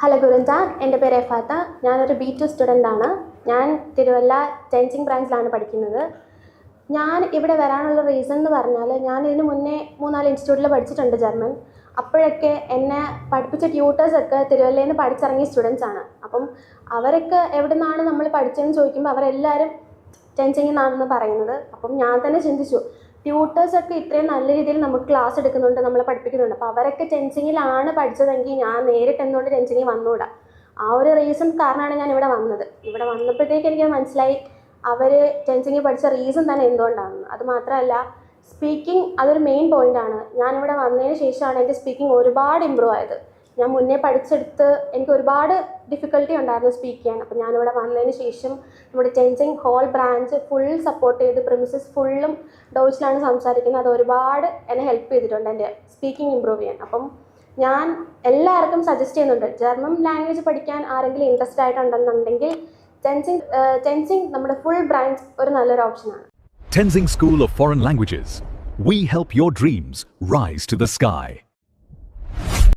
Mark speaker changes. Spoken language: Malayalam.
Speaker 1: ഹലോ ഗുരുന്താൻ, എൻ്റെ പേര് എഫാത്ത. ഞാനൊരു B2 സ്റ്റുഡൻ്റ് ആണ്. ഞാൻ തിരുവല്ല ടെൻസിങ് ബ്രാഞ്ചിലാണ് പഠിക്കുന്നത്. ഞാൻ ഇവിടെ വരാനുള്ള റീസൺ എന്ന് പറഞ്ഞാൽ, ഞാൻ ഇതിന് മുന്നേ 3-4 ഇൻസ്റ്റിറ്റ്യൂട്ടിൽ പഠിച്ചിട്ടുണ്ട് ജർമ്മൻ. അപ്പോഴൊക്കെ എന്നെ പഠിപ്പിച്ച ട്യൂട്ടേഴ്സൊക്കെ തിരുവല്ലയിൽ നിന്ന് പഠിച്ചിറങ്ങിയ സ്റ്റുഡൻസ് ആണ്. അപ്പം അവരൊക്കെ എവിടെ നിന്നാണ് നമ്മൾ പഠിച്ചതെന്ന് ചോദിക്കുമ്പോൾ അവരെല്ലാവരും ടെൻസിങ്ങിൽ നിന്നാണെന്ന് പറയുന്നത്. അപ്പം ഞാൻ തന്നെ ചിന്തിച്ചു, ട്യൂട്ടേഴ്സൊക്കെ ഇത്രയും നല്ല രീതിയിൽ നമുക്ക് ക്ലാസ് എടുക്കുന്നുണ്ട്, നമ്മളെ പഠിപ്പിക്കുന്നുണ്ട്. അപ്പോൾ അവരൊക്കെ ടെൻസിങ്ങിലാണ് പഠിച്ചതെങ്കിൽ ഞാൻ നേരിട്ട് എന്തുകൊണ്ട് ടെൻസിങ്ങിൽ വന്നുകൂടാ? ആ ഒരു റീസൺ കാരണമാണ് ഞാൻ ഇവിടെ വന്നത്. ഇവിടെ വന്നപ്പോഴത്തേക്ക് എനിക്ക് മനസ്സിലായി അവർ ടെൻസിങ്ങിൽ പഠിച്ച റീസൺ തന്നെ എന്തുകൊണ്ടാണെന്ന്. അത് മാത്രമല്ല, സ്പീക്കിംഗ് അതൊരു മെയിൻ പോയിൻ്റാണ്. ഞാനിവിടെ വന്നതിന് ശേഷമാണ് എൻ്റെ സ്പീക്കിംഗ് ഒരുപാട് ഇമ്പ്രൂവ് ആയത്. ഞാൻ മുന്നേ പഠിച്ചെടുത്ത് എനിക്ക് ഒരുപാട് ഡിഫിക്കൽട്ടി ഉണ്ടായിരുന്നു സ്പീക്ക് ചെയ്യാൻ. അപ്പോൾ ഞാനിവിടെ വന്നതിന് ശേഷം നമ്മുടെ ടെൻസിങ് ഹോൾ ബ്രാഞ്ച് ഫുൾ സപ്പോർട്ട് ചെയ്ത് പ്രിമിസസ് ഫുള്ളും ഡോച്ചിലാണ് സംസാരിക്കുന്നത്. അത് ഒരുപാട് എന്നെ ഹെൽപ്പ് ചെയ്തിട്ടുണ്ട് എൻ്റെ സ്പീക്കിംഗ് ഇമ്പ്രൂവ് ചെയ്യാൻ. അപ്പം ഞാൻ എല്ലാവർക്കും സജസ്റ്റ് ചെയ്യുന്നുണ്ട്, ജർമ്മൻ ലാംഗ്വേജ് പഠിക്കാൻ ആരെങ്കിലും ഇൻട്രസ്റ്റ് ആയിട്ടുണ്ടെന്നുണ്ടെങ്കിൽ ടെൻസിങ് നമ്മുടെ ഫുൾ ബ്രാഞ്ച് ഒരു നല്ലൊരു ഓപ്ഷനാണ്.
Speaker 2: Tenzing School of Foreign Languages. We help your dreams rise to the sky.